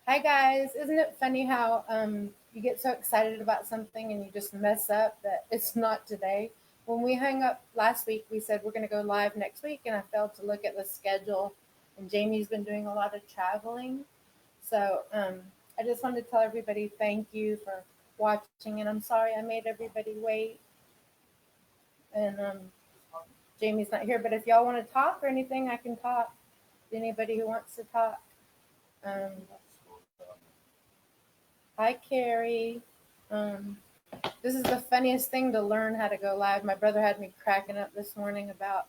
Hi guys, isn't it funny how you get so excited about something and you just mess up that it's not today? When we hung up last week, we said we're going to go live next week, and I failed to look at the schedule. And Jamie's been doing a lot of traveling, so I just wanted to tell everybody thank you for watching, and I'm sorry I made everybody wait. And Jamie's not here, but if y'all want to talk or anything, I can talk. Anybody who wants to talk. Um, Hi, Carrie. Um, this is the funniest thing to learn how to go live. My brother had me cracking up this morning about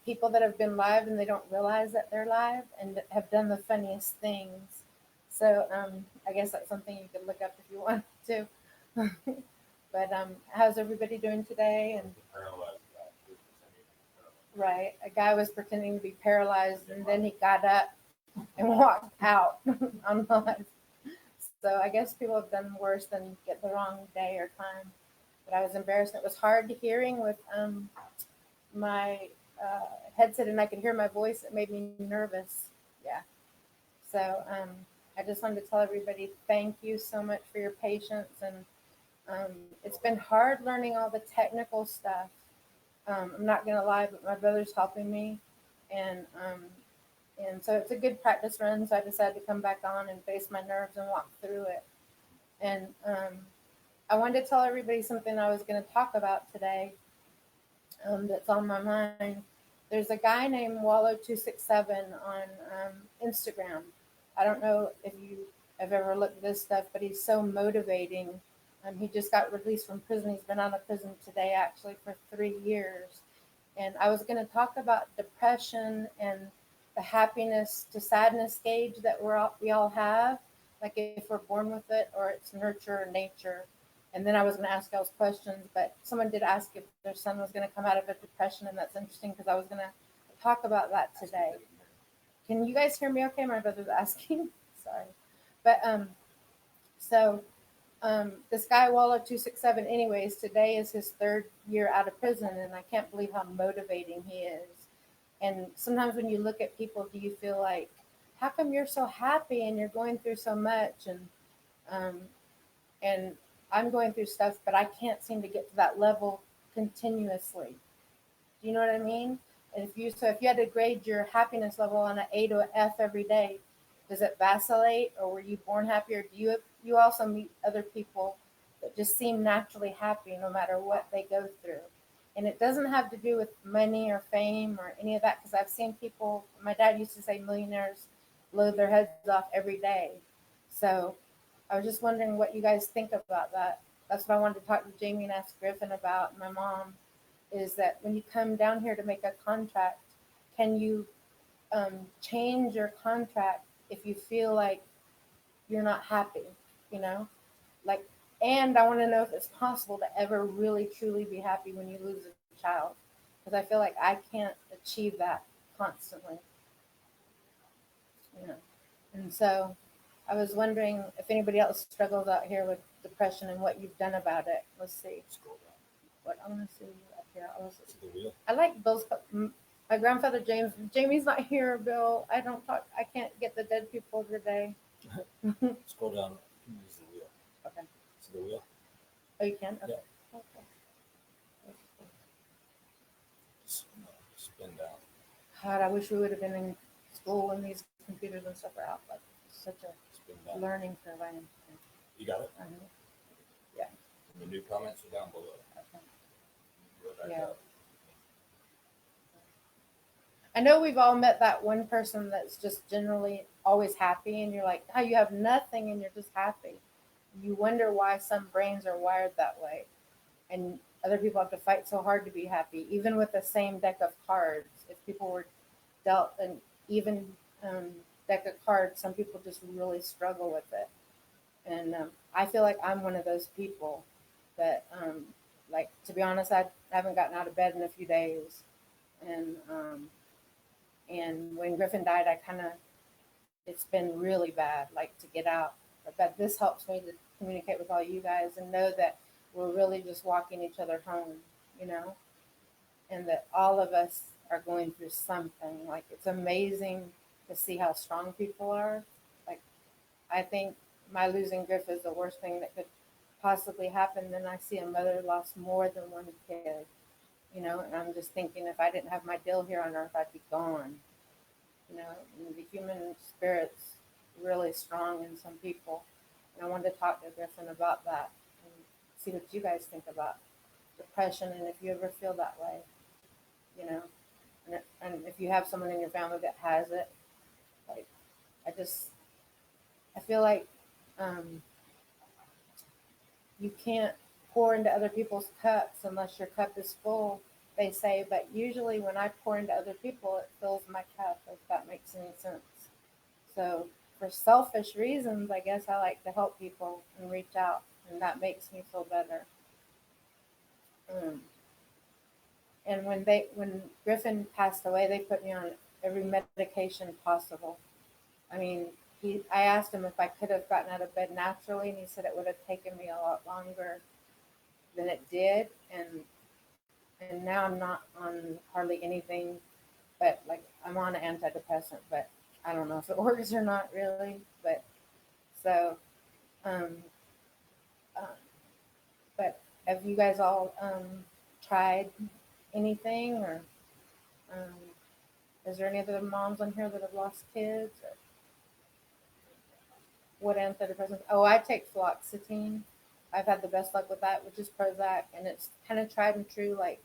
people that have been live and they don't realize that they're live and have done the funniest things. So I guess that's something you could look up if you want to. But how's everybody doing today? And right, a guy was pretending to be paralyzed and then he got up and walked out on live. So I guess people have done worse than get the wrong day or time. But I was embarrassed. It was hard hearing with my headset, and I could hear my voice. It made me nervous. Yeah. So I just wanted to tell everybody thank you so much for your patience. And it's been hard learning all the technical stuff. I'm not gonna lie, but my brother's helping me, and so it's a good practice run. So I decided to come back on and face my nerves and walk through it. And I wanted to tell everybody something I was going to talk about today that's on my mind. There's a guy named Wallow267 on Instagram. I don't know if you have ever looked at this stuff, but he's so motivating. He just got released from prison. He's been out of prison today, actually, for 3 years. And I was going to talk about depression and the happiness to sadness gauge that we all have, like if we're born with it or it's nurture or nature. And then I was going to ask y'all's questions, but someone did ask if their son was going to come out of a depression, and that's interesting because I was going to talk about that today. Can you guys hear me okay? My brother's asking. Sorry. But so this guy Wallow267, anyways, today is his third year out of prison, and I can't believe how motivating he is. And sometimes when you look at people, do you feel like, how come you're so happy and you're going through so much? Um, and I'm going through stuff, but I can't seem to get to that level continuously. Do you know what I mean? And if you had to grade your happiness level on an A to an F every day, does it vacillate, or were you born happy, or do you also meet other people that just seem naturally happy no matter what they go through? And it doesn't have to do with money or fame or any of that, because I've seen people. My dad used to say millionaires blow their heads off every day. So I was just wondering what you guys think about that. That's what I wanted to talk to Jamie and ask Griffin about. My mom is that when you come down here to make a contract, can you change your contract if you feel like you're not happy? You know, like, and I want to know if it's possible to ever really truly be happy when you lose a child, because I feel like I can't achieve that constantly. You know, and so I was wondering if anybody else struggles out here with depression and what you've done about it. Let's see. What I want to see up here. I like Bill's. My grandfather James. Jamie's not here, Bill. I don't talk. I can't get the dead people today. Scroll down. Use the wheel. Okay. See the wheel? Oh, you can. Okay. Yeah. Okay. Spin down. God, I wish we would have been in school when these computers and stuff are out. Like, such a learning curve. I am. You got it? Uh-huh. Yeah. And the new comments are down below. Okay. Yeah. I know we've all met that one person that's just generally always happy, and you're like, oh, you have nothing and you're just happy. You wonder why some brains are wired that way, and other people have to fight so hard to be happy, even with the same deck of cards. If people were dealt an even deck of cards, some people just really struggle with it. And I feel like I'm one of those people that, like, to be honest, I haven't gotten out of bed in a few days. And when Griffin died, I kind of, it's been really bad, like, to get out. But this helps me to communicate with all you guys and know that we're really just walking each other home, you know, and that all of us are going through something. Like, it's amazing to see how strong people are. Like, I think my losing Griff is the worst thing that could possibly happen. Then I see a mother lost more than one kid, and I'm just thinking if I didn't have my deal here on earth, I'd be gone. And the human spirit's really strong in some people. And I wanted to talk to Griffin about that and see what you guys think about depression and if you ever feel that way, you know, and if you have someone in your family that has it, like, I just, I feel like um, you can't pour into other people's cups unless your cup is full, they say, but usually when I pour into other people, it fills my cup, if that makes any sense. So for selfish reasons, I guess I like to help people and reach out, and that makes me feel better. Um, and when Griffin passed away, they put me on every medication possible. I mean, I asked him if I could have gotten out of bed naturally, and he said it would have taken me a lot longer than it did. And now I'm not on hardly anything, but like I'm on an antidepressant, but I don't know if it works or not really. But so, um, uh, but have you guys all tried anything, or um, is there any other moms on here that have lost kids? Or what antidepressants? Oh, I take fluoxetine. I've had the best luck with that, which is Prozac, and it's kind of tried and true, like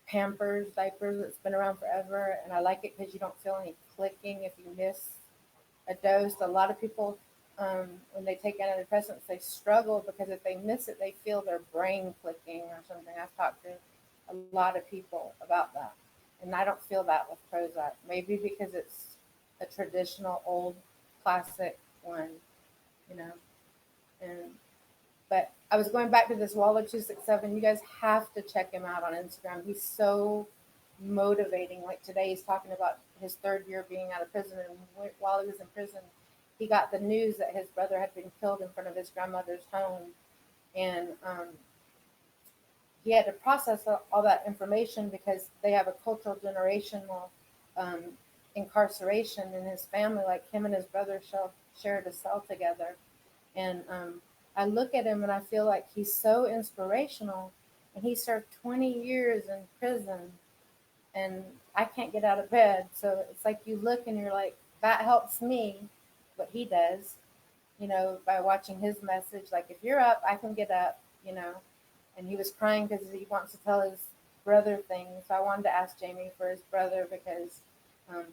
Pampers diapers. It's been around forever, and I like it because you don't feel any clicking if you miss a dose. A lot of people, when they take antidepressants, they struggle because if they miss it, they feel their brain clicking or something. I've talked to a lot of people about that, and I don't feel that with Prozac. Maybe because it's a traditional old classic one, you know. And but I was going back to this Waller 267. You guys have to check him out on Instagram. He's so motivating. Like today, he's talking about his third year being out of prison, and while he was in prison, he got the news that his brother had been killed in front of his grandmother's home, and he had to process all that information because they have a cultural generational um, incarceration in his family. Like him and his brother shared a cell together, and I look at him and I feel like he's so inspirational, and he served 20 years in prison, and I can't get out of bed. So it's like you look and you're like, that helps me, what he does, by watching his message. Like, if you're up, I can get up. And he was crying because he wants to tell his brother things. So I wanted to ask Jamie for his brother because um,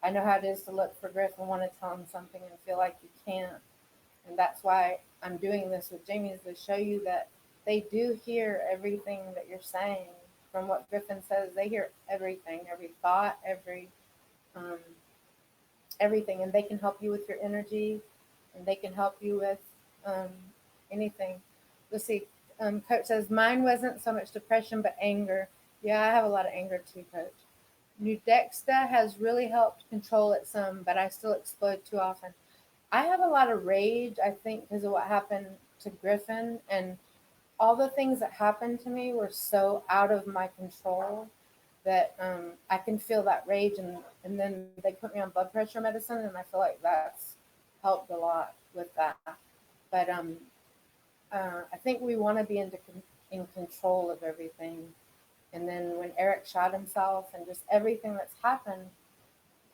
I know how it is to look for Griff and want to tell him something and feel like you can't. And that's why I'm doing this with Jamie, is to show you that they do hear everything that you're saying. From what Griffin says, they hear everything, every thought, um, everything, and they can help you with your energy, and they can help you with um, anything. Let's see. Coach says mine wasn't so much depression, but anger. Yeah, I have a lot of anger too, Coach. Nudexta has really helped control it some, but I still explode too often. I have a lot of rage, I think, because of what happened to Griffin, and all the things that happened to me were so out of my control that I can feel that rage, and then they put me on blood pressure medicine, and I feel like that's helped a lot with that. But I think we want to be in control of everything. And then when Eric shot himself, and just everything that's happened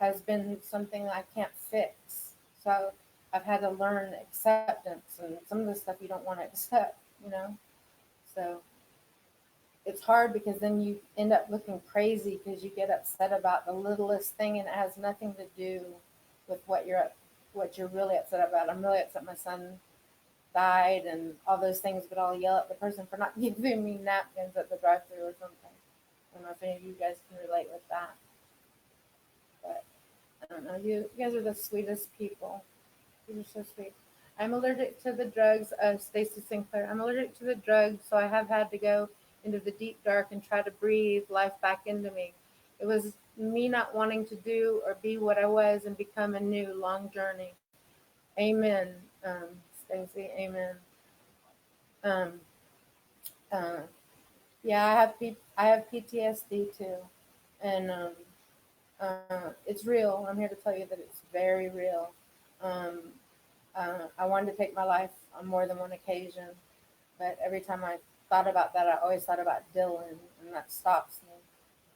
has been something I can't fix. So I've had to learn acceptance, and some of the stuff you don't want to accept. So it's hard because then you end up looking crazy because you get upset about the littlest thing, and it has nothing to do with what you're really upset about. I'm really upset my son died and all those things, but I'll yell at the person for not giving me napkins at the drive-thru or something. I don't know if any of you guys can relate with that, but I don't know. You guys are the sweetest people. You're so sweet. I'm allergic to the drugs, Stacy Sinclair. I'm allergic to the drugs, so I have had to go into the deep dark and try to breathe life back into me. It was me not wanting to do or be what I was and become a new long journey. Amen, Stacy. Amen. Um, uh, yeah, I have PTSD too, and It's real. I'm here to tell you that it's very real. Um, I wanted to take my life on more than one occasion, but every time I thought about that, I always thought about Dylan, and that stops me.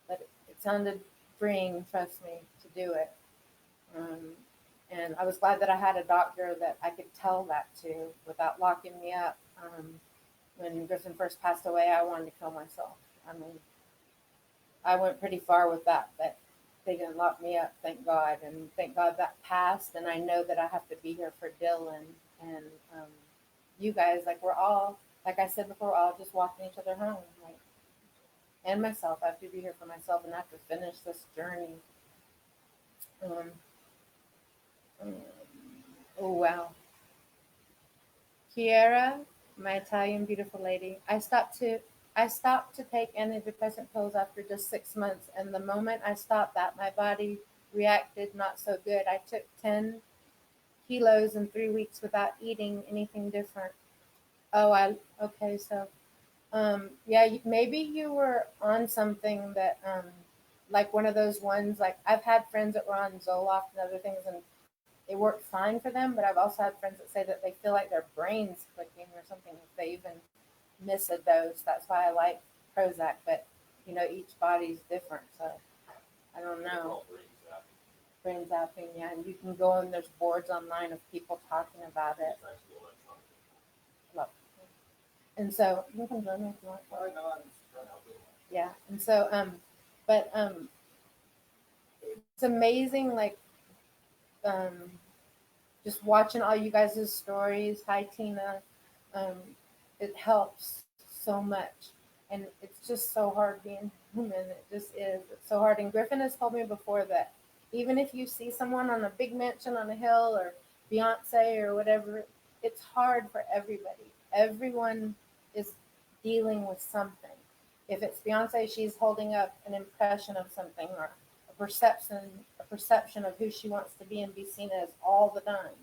But it sounded freeing, trust me, to do it. Um, and I was glad that I had a doctor that I could tell that to without locking me up. When Griffin first passed away, I wanted to kill myself. I mean, I went pretty far with that, but they didn't lock me up, thank God. And thank God that passed. And I know that I have to be here for Dylan and you guys. Like, we're all, like I said before, we're all just walking each other home. Like, and myself, I have to be here for myself and I have to finish this journey. Um, um, oh, wow. Kiera, my Italian beautiful lady. I stopped to take antidepressant pills after just 6 months, and the moment I stopped that, my body reacted not so good. I took 10 kilos in 3 weeks without eating anything different. Oh, I okay. So, yeah, maybe you were on something that, like one of those ones. Like I've had friends that were on Zoloft and other things, and it worked fine for them. But I've also had friends that say that they feel like their brain's clicking or something if they even miss a dose. That's why I like Prozac, but each body's different, so I don't know. Brain zapping, yeah, and you can go and there's boards online of people talking about it. Love. And so you can join me if you want. Yeah, and so but it's amazing, like um, just watching all you guys' stories. Hi, Tina. Um, it helps so much. And it's just so hard being human. It just is. It's so hard. And Griffin has told me before that even if you see someone on a big mansion on a hill or Beyonce or whatever, it's hard for everybody. Everyone is dealing with something. If it's Beyonce, she's holding up an impression of something or a perception of who she wants to be and be seen as all the time.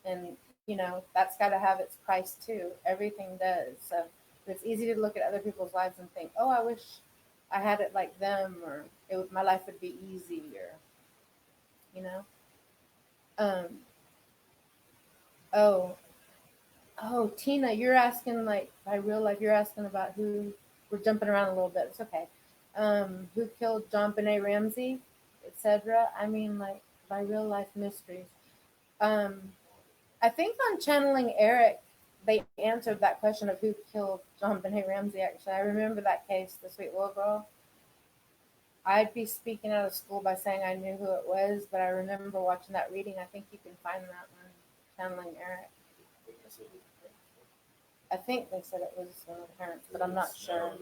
And that's got to have its price too. Everything does. So it's easy to look at other people's lives and think, oh, I wish I had it like them, or my life would be easy, or you know. Um. Oh. Oh, Tina, you're asking like by real life. You're asking about who. We're jumping around a little bit. It's okay. Who killed John Benet Ramsey, etc. I mean, like by real life mysteries. Um, I think on channeling Eric, they answered that question of who killed John Benet Ramsey. Actually, I remember that case, the sweet little girl. I'd be speaking out of school by saying I knew who it was, but I remember watching that reading. I think you can find that one, channeling Eric. I think they said it was one of the parents, but I'm not sure.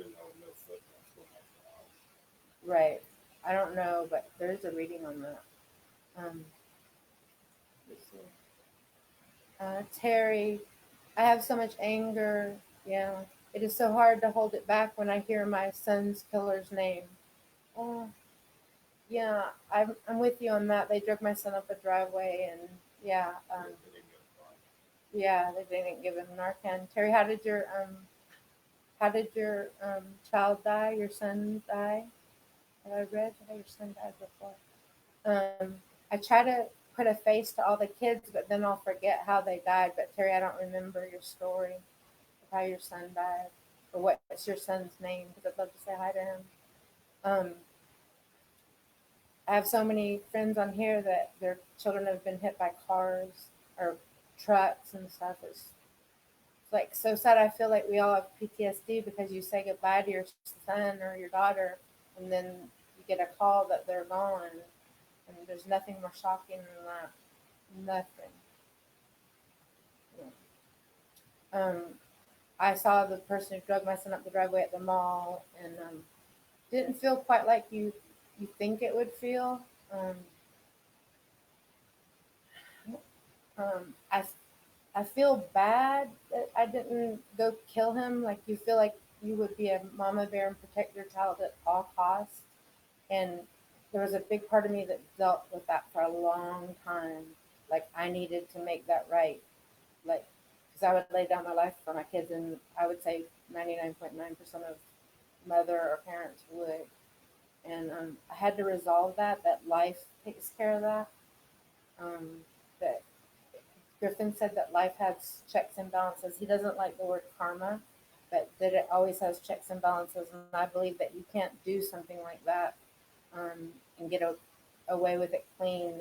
Right. I don't know, but there is a reading on that. Um, let's see. Terry, I have so much anger. Yeah. It is so hard to hold it back when I hear my son's killer's name. Oh, yeah, I'm with you on that. They drug my son up a driveway, and yeah, yeah, they didn't give him Narcan. Terry, how did your child die? Your son die? Have I read how your son died before? I try to put a face to all the kids, but then I'll forget how they died. But Terry, I don't remember your story of how your son died or what's your son's name, because I'd love to say hi to him. Um, I have so many friends on here that their children have been hit by cars or trucks and stuff. It's like so sad. I feel like we all have PTSD because you say goodbye to your son or your daughter, and then you get a call that they're gone. And there's nothing more shocking than that. Nothing. Um, I saw the person who drug my son up the driveway at the mall, and didn't feel quite like you think it would feel. Um, I feel bad that I didn't go kill him. Like you feel like you would be a mama bear and protect your child at all costs. And there was a big part of me that dealt with that for a long time. Like I needed to make that right. Like, because I would lay down my life for my kids, and I would say 99.9% of mother or parents would. And I had to resolve that life takes care of that. That Griffin said that life has checks and balances. He doesn't like the word karma, but that it always has checks and balances. And I believe that you can't do something like that and get away with it clean.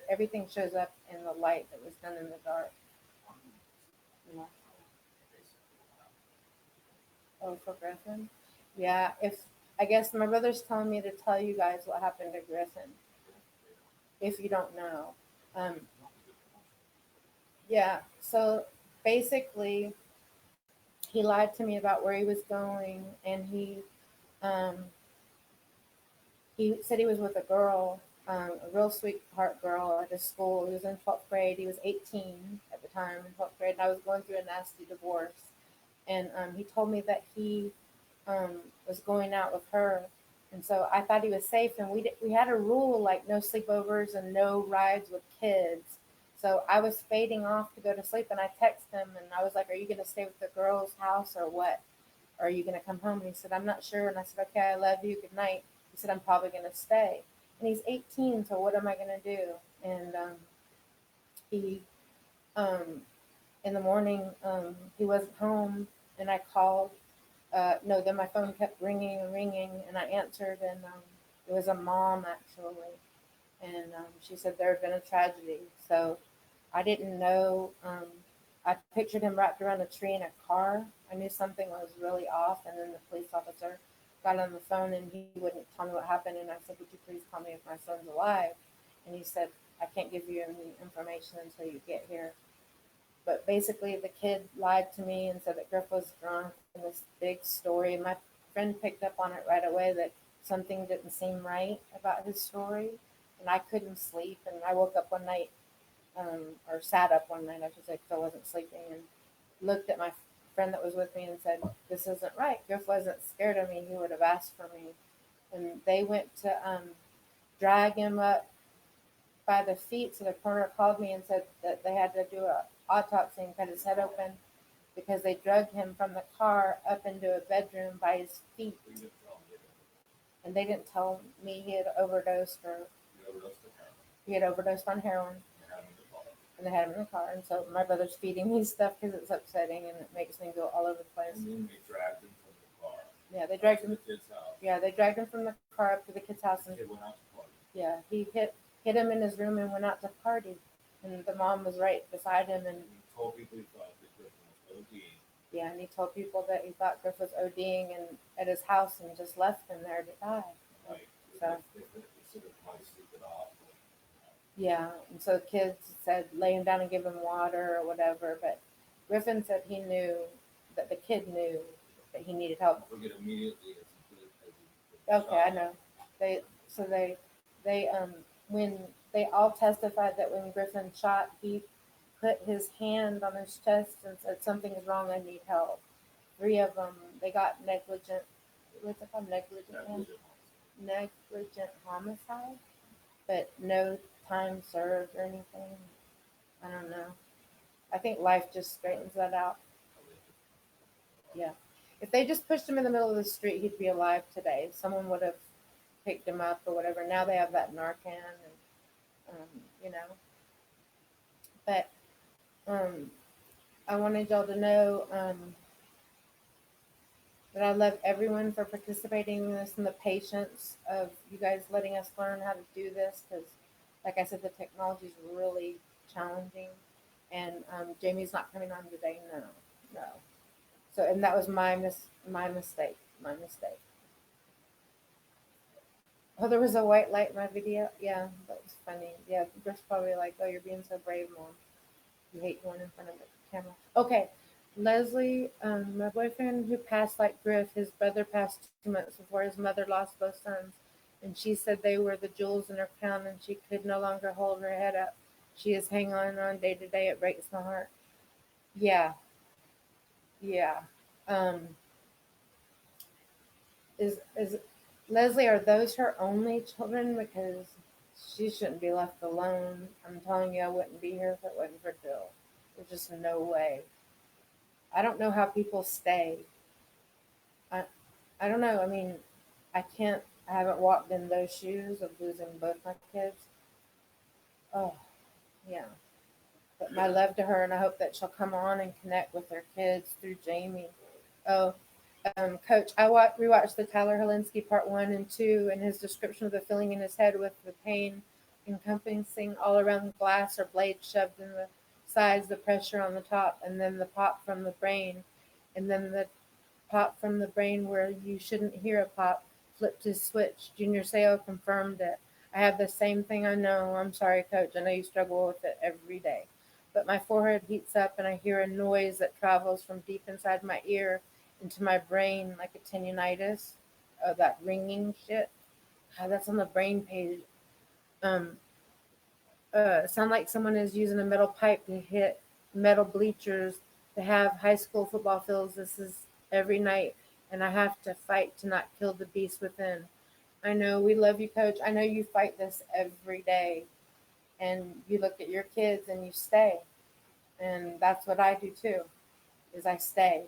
Everything shows up in the light that was done in the dark. Yeah. Oh, for Griffin? Yeah. If I guess my brother's telling me to tell you guys what happened to Griffin. If you don't know, um, yeah. So basically, he lied to me about where he was going, and um, he said he was with a girl, a real sweetheart girl at his school. He was in 12th grade. He was 18 at the time in 12th grade, and I was going through a nasty divorce. And he told me that he was going out with her, and so I thought he was safe. And we had a rule like no sleepovers and no rides with kids. So I was fading off to go to sleep, and I texted him, and I was like, "Are you going to stay with the girl's house or what? Or are you going to come home?" And he said, "I'm not sure." And I said, "Okay, I love you. Good night." He said, "I'm probably going to stay." And he's 18, so what am I going to do? And he um, in the morning, he wasn't home, and I called. No, then my phone kept ringing and ringing, and I answered, and it was a mom actually, and she said there had been a tragedy. So I didn't know. I pictured him wrapped around a tree in a car. I knew something was really off, and then the police officer got on the phone, and he wouldn't tell me what happened. And I said, "Would you please tell me if my son's alive?" And he said, "I can't give you any information until you get here." But basically, the kid lied to me and said that Griff was drunk in this big story. My friend picked up on it right away that something didn't seem right about his story, and I couldn't sleep. And I woke up one night, or sat up one night, I should say, because I wasn't sleeping, and looked at my friend that was with me and said, "This isn't right. Griff wasn't scared of me. He would have asked for me." And they went to drag him up by the feet. So the coroner called me and said that they had to do a autopsy and cut his head open because they dragged him from the car up into a bedroom by his feet. And they didn't tell me he had overdosed on heroin. And they had him in the car. And so my brother's feeding me stuff because it's upsetting and it makes me go all over the place. And then they dragged him from the car. Yeah, they dragged to him. the kid's house. Yeah, they dragged him from the car up to the kid's house, The and kid went out to party. yeah, he hit him in his room and went out to party. And the mom was right beside him, and He told people he thought that Griffin was ODing. yeah, and he told people that he thought Griff was ODing and at his house and just left him there to die. Right. So They should have probably sleep it off. yeah, and so the kids said lay him down and give him water or whatever. But Griffin said he knew that the kid knew that he needed help. Forget immediately Okay, I know. They when they all testified that when Griffin shot, he put his hand on his chest and said, "Something is wrong. I need help." 3 of them, they got negligent. What's it called? Negligent homicide, but no time served or anything. I don't know. I think life just straightens that out. Yeah. If they just pushed him in the middle of the street, he'd be alive today. Someone would have picked him up or whatever. Now they have that Narcan, and you know. But I wanted y'all to know that I love everyone for participating in this and the patience of you guys letting us learn how to do this because, like I said, the technology is really challenging. And Jamie's not coming on today. No. So, and that was my mistake. Oh, there was a white light in my video. Yeah, that was funny. Yeah, Griff's probably like, "Oh, you're being so brave, Mom. You hate going in front of the camera." Okay, Leslie, my boyfriend who passed like Griff, his brother passed 2 months before his mother lost both sons, and she said they were the jewels in her crown, and she could no longer hold her head up. She is hanging on day to day. It breaks my heart. Yeah. Um, is Leslie, are those her only children? Because she shouldn't be left alone. I'm telling you, I wouldn't be here if it wasn't for Jill. There's just no way. I don't know how people stay. I don't know. I mean, I can't I haven't walked in those shoes of losing both my kids. Oh, yeah. But my love to her, and I hope that she'll come on and connect with her kids through Jamie. Oh, Coach, I rewatched the Tyler Helinski part 1 and 2, and his description of the feeling in his head with the pain encompassing all around the glass or blades shoved in the sides, the pressure on the top, and then the pop from the brain, and then the pop from the brain where you shouldn't hear a pop, flipped his switch. Junior Seau confirmed it. I have the same thing. I know. I'm sorry, Coach. I know you struggle with it every day. But my forehead heats up and I hear a noise that travels from deep inside my ear into my brain like a tendinitis. That ringing shit. That's on the brain page. Um, Sound like someone is using a metal pipe to hit metal bleachers to have high school football fields. This is every night, and I have to fight to not kill the beast within. I know we love you, Coach. I know you fight this every day, and you look at your kids and you stay, and that's what I do too. Is I stay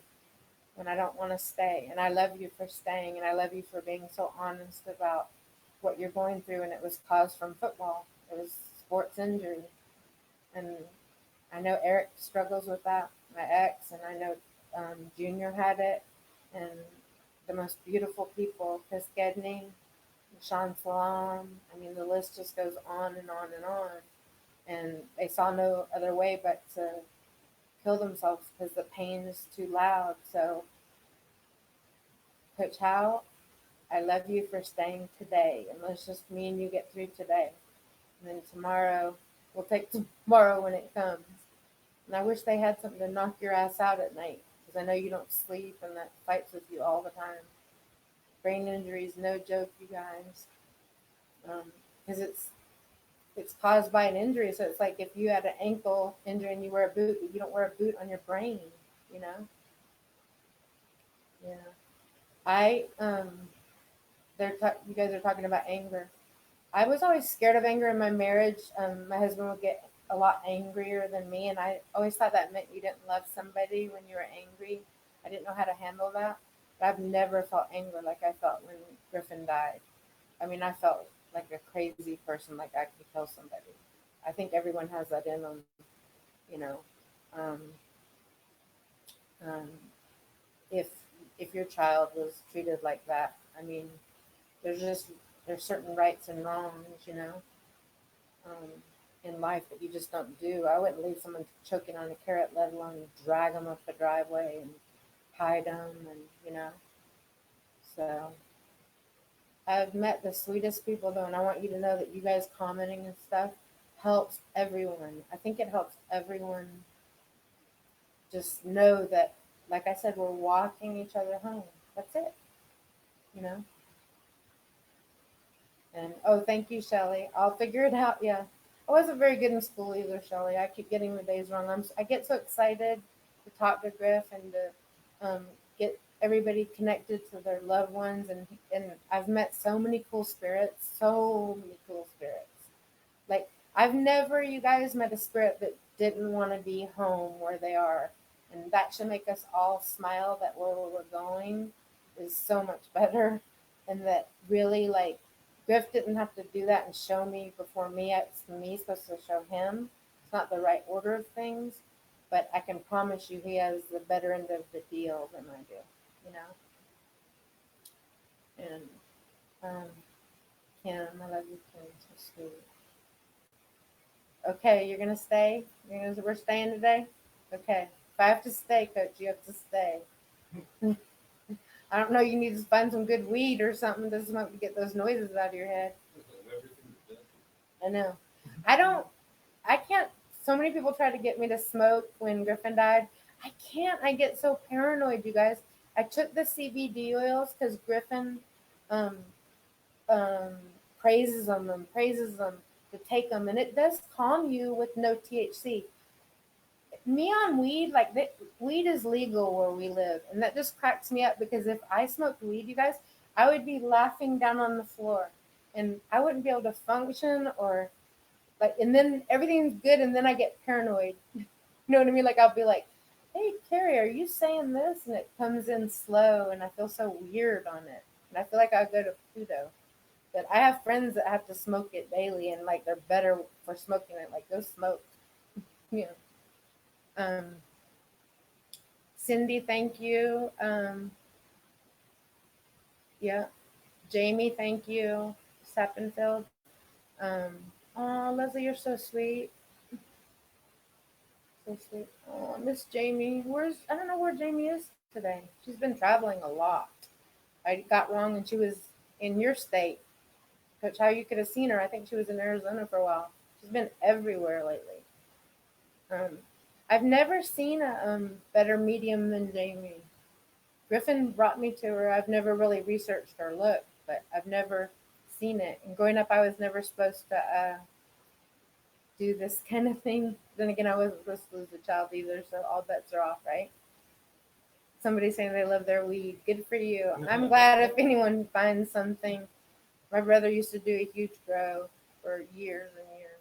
when I don't want to stay, and I love you for staying, and I love you for being so honest about what you're going through, and it was caused from football. It was sports injury, and I know Eric struggles with that, my ex, and I know Junior had it, and the most beautiful people, Chris Gedney, Sean Salam. I mean, the list just goes on and on and on. And they saw no other way but to kill themselves because the pain is too loud. So, Coach Howe, I love you for staying today. And let's just me and you get through today. And then tomorrow, we'll take tomorrow when it comes. And I wish they had something to knock your ass out at night because I know you don't sleep and that fights with you all the time. Brain injury is no joke, you guys, because it's caused by an injury. So it's like if you had an ankle injury and you wear a boot, but you don't wear a boot on your brain, you know. Yeah, I you guys are talking about anger. I was always scared of anger in my marriage. My husband would get a lot angrier than me, and I always thought that meant you didn't love somebody when you were angry. I didn't know how to handle that. But I've never felt anger like I felt when Griffin died. I mean, I felt like a crazy person, like I could kill somebody. I think everyone has that in them, you know. Um, um, if if your child was treated like that, I mean, there's just there's certain rights and wrongs, you know, um, in life that you just don't do. I wouldn't leave someone choking on a carrot, let alone drag them up the driveway and hide them, and you know. So I've met the sweetest people though, and I want you to know that you guys commenting and stuff helps everyone. I think it helps everyone just know that, like I said, we're walking each other home. That's it, you know. And oh, thank you, Shelly. I'll figure it out. Yeah, I wasn't very good in school either, Shelly. I keep getting the days wrong. I get so excited to talk to Griff and to get everybody connected to their loved ones, and I've met so many cool spirits, so many cool spirits. Like I've never, you guys, met a spirit that didn't want to be home where they are, and that should make us all smile. That where we're going is so much better, and that really like Griff didn't have to do that and show me before me. It's me supposed to show him. It's not the right order of things, but I can promise you he has the better end of the deal than I do, you know. And Kim, I love you, Kim. So sweet. Okay, you're gonna stay. We're staying today. Okay, if I have to stay, Coach, you have to stay. I don't know. You need to find some good weed or something to smoke to get those noises out of your head. I know. I don't. I can't. So many people try to get me to smoke when Griffin died. I can't. I get so paranoid, you guys. I took the CBD oils because Griffin um, um, praises them to take them, and it does calm you with no THC. Me on weed, like weed is legal where we live, and that just cracks me up because if I smoked weed, you guys, I would be laughing down on the floor, and I wouldn't be able to function or like, and then everything's good, and then I get paranoid. You know what I mean? Like I'll be like, "Hey, Carrie, are you saying this?" And it comes in slow, and I feel so weird on it, and I feel like I'll go to Pluto. But I have friends that have to smoke it daily, and like they're better for smoking it. Like go smoke, you know. Um, Cindy, thank you. Yeah, Jamie, thank you. Sappenfield. Um, oh, Leslie, you're so sweet. So sweet. Oh, Miss Jamie. I don't know where Jamie is today. She's been traveling a lot. I got wrong and she was in your state. Coach, how you could have seen her. I think she was in Arizona for a while. She's been everywhere lately. Um, I've never seen a better medium than Jamie. Griffin brought me to her. I've never really researched her look, but I've never seen it. And growing up, I was never supposed to do this kind of thing. Then again, I wasn't supposed to lose a child either, so all bets are off, right? Somebody saying they love their weed. Good for you. I'm glad if anyone finds something. My brother used to do a huge grow for years and years.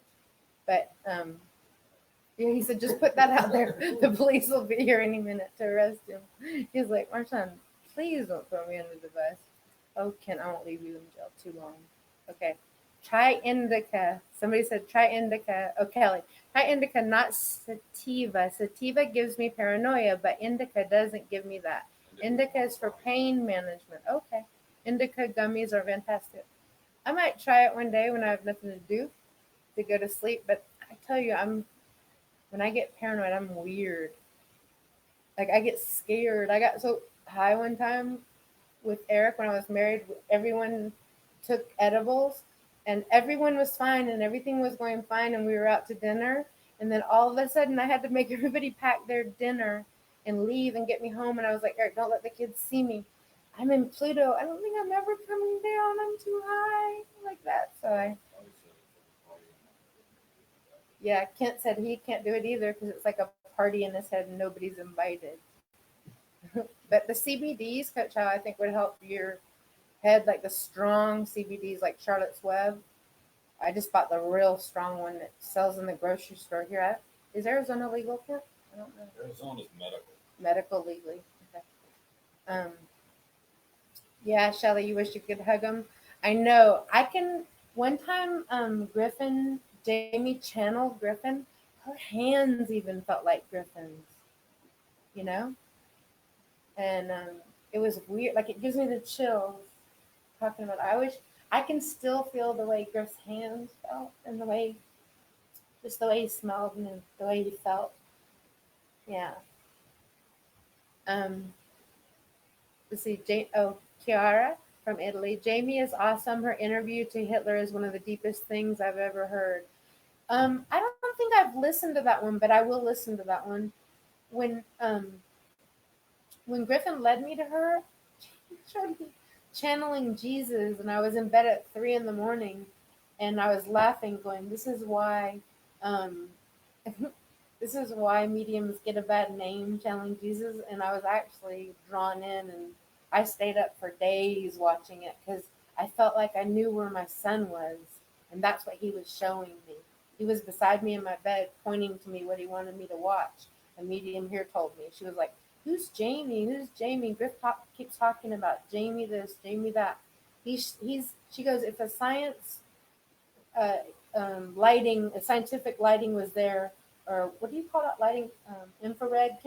But yeah, he said, just put that out there. The police will be here any minute to arrest him. He's like, Marshawn, please don't throw me under the bus. Oh, Ken, I won't leave you in jail too long. Okay. Try indica. Somebody said try indica. Oh, Kelly. Try indica, not sativa. Sativa gives me paranoia, but indica doesn't give me that. Indica is for pain management. Okay. Indica gummies are fantastic. I might try it one day when I have nothing to do to go to sleep, but I tell you, when I get paranoid, I'm weird. Like I get scared. I got so high one time with Eric when I was married. Everyone took edibles, and everyone was fine, and everything was going fine, and we were out to dinner, and then all of a sudden I had to make everybody pack their dinner and leave and get me home, and I was like, Eric, don't let the kids see me. I'm in Pluto. I don't think I'm ever coming down. I'm too high like that. So yeah, Kent said he can't do it either because it's like a party in his head and nobody's invited. But the CBDs, Coach How, I think would help your head, like the strong CBDs like Charlotte's Web. I just bought the real strong one that sells in the grocery store here. Is Arizona legal, Kent? I don't know. Arizona's medical. Medical legally. Okay. Yeah, Shelly, you wish you could hug them. I know. I can. One time, Jamie channeled Griffin. Her hands even felt like Griffin's, you know? And it was weird. Like, it gives me the chills talking about it. I wish I can still feel the way Griff's hands felt and just the way he smelled and the way he felt. Yeah. Um, let's see. Chiara from Italy. Jamie is awesome. Her interview to Hitler is one of the deepest things I've ever heard. I don't think I've listened to that one, but I will listen to that one. When Griffin led me to her, she started channeling Jesus, and I was in bed at 3 a.m, and I was laughing, going, "This is why, um, this is why mediums get a bad name, channeling Jesus." And I was actually drawn in, and I stayed up for days watching it because I felt like I knew where my son was, and that's what he was showing me. He was beside me in my bed, pointing to me what he wanted me to watch. A medium here told me. She was like, "Who's Jamie? Who's Jamie?" Keeps talking about Jamie this, Jamie that. He's. She goes, if a uh, scientific lighting was there, or what do you call that lighting? Infrared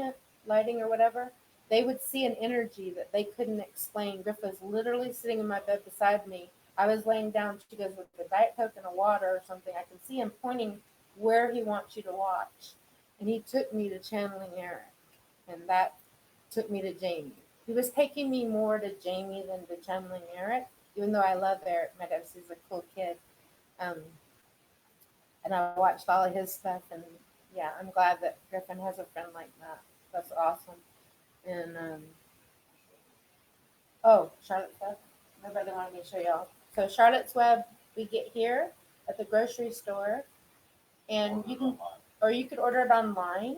lighting or whatever. They would see an energy that they couldn't explain. Griff was literally sitting in my bed beside me. I was laying down. She goes, with a Diet Coke and a water or something. I can see him pointing where he wants you to watch. And he took me to channeling Eric. And that took me to Jamie. He was taking me more to Jamie than to channeling Eric, even though I love Eric Meadows. He's a cool kid. Um, and I watched all of his stuff, and yeah, I'm glad that Griffin has a friend like that. That's awesome. And Charlotte's Web. My brother wanted me to show y'all. So Charlotte's Web, we get here at the grocery store, and you could order it online.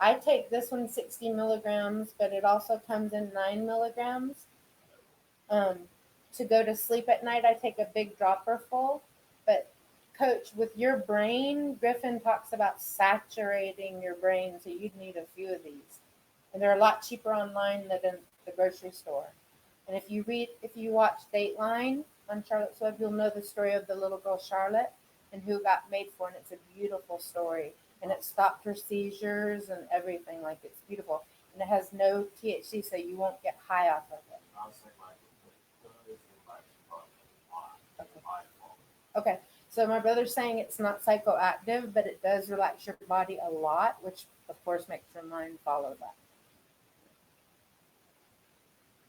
I take this one 60 milligrams, but it also comes in 9 milligrams. To go to sleep at night, I take a big dropper full. But Coach, with your brain, Griffin talks about saturating your brain, so you'd need a few of these. And they're a lot cheaper online than in the grocery store. And if you watch Dateline, on Charlotte's Web, you'll know the story of the little girl Charlotte and who got made for, and it's a beautiful story. And it stopped her seizures and everything. Like it's beautiful, and it has no THC, so you won't get high off of it. I was saying like the like Okay. why. Okay, so my brother's saying it's not psychoactive, but it does relax your body a lot, which of course makes your mind follow that.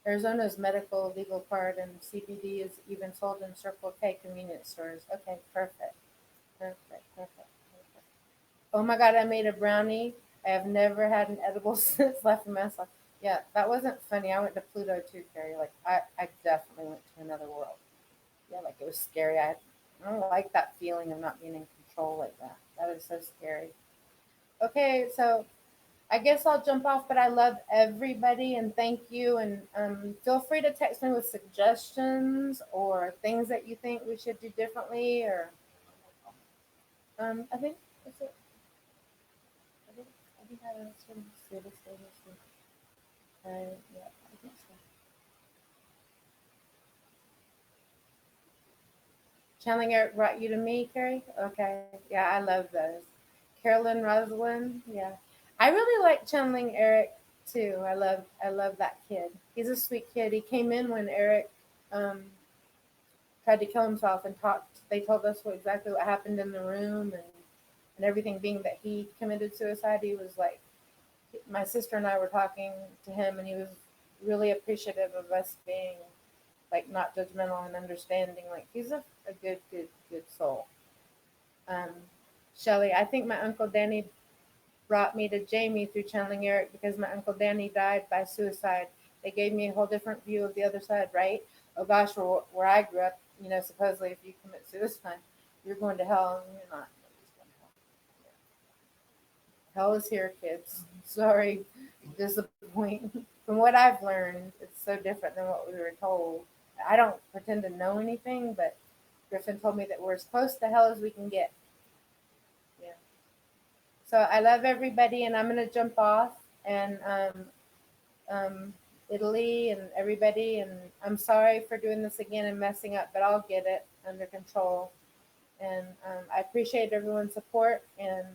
Arizona's medical legal card and CBD is even sold in Circle K convenience stores. Okay, perfect, perfect, perfect, perfect. Oh my God, I made a brownie. I have never had an edible since left in myself. Yeah, that wasn't funny. I went to Pluto too, Carrie. Like I definitely went to another world. Yeah, like it was scary. I don't like that feeling of not being in control like that. That is so scary. Okay, so I guess I'll jump off, but I love everybody and thank you. And feel free to text me with suggestions or things that you think we should do differently. Or I think that's it. I think I answered this. Yeah, I think so. Channeling Eric brought you to me, Carrie. Okay, yeah, I love those. Carolyn Rosalind, yeah, I really like channeling Eric too. I love that kid. He's a sweet kid. He came in when Eric um, tried to kill himself and talked. They told us exactly what happened in the room and everything. Being that he committed suicide, he was like, my sister and I were talking to him, and he was really appreciative of us being like not judgmental and understanding. Like he's a good soul. Um, Shelly, I think my uncle Danny brought me to Jamie through channeling Eric because my uncle Danny died by suicide. They gave me a whole different view of the other side, right? Oh gosh, where I grew up, supposedly if you commit suicide, you're going to hell, and you're not. Hell is here, kids. Sorry, disappoint. From what I've learned, it's so different than what we were told. I don't pretend to know anything, but Griffin told me that we're as close to hell as we can get. Yeah. So I love everybody, and I'm gonna jump off and um, Italy and everybody, and I'm sorry for doing this again and messing up, but I'll get it under control. And I appreciate everyone's support, and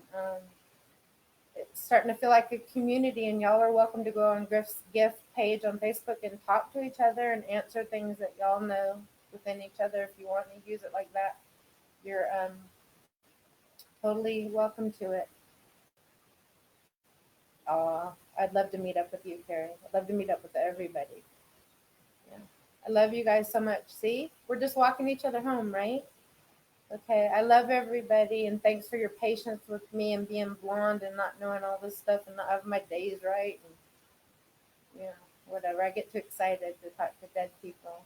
it's starting to feel like a community, and y'all are welcome to go on Griff's Gift page on Facebook and talk to each other and answer things that y'all know within each other. If you want to use it like that, you're totally welcome to it. I'd love to meet up with you, Carrie. I'd love to meet up with everybody. Yeah. I love you guys so much. See, we're just walking each other home, right? Okay, I love everybody, and thanks for your patience with me and being blonde and not knowing all this stuff and not having my days right. And, whatever. I get too excited to talk to dead people.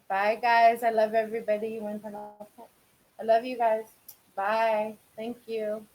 Bye, guys. I love everybody. You want to turn off? I love you guys. Bye. Thank you.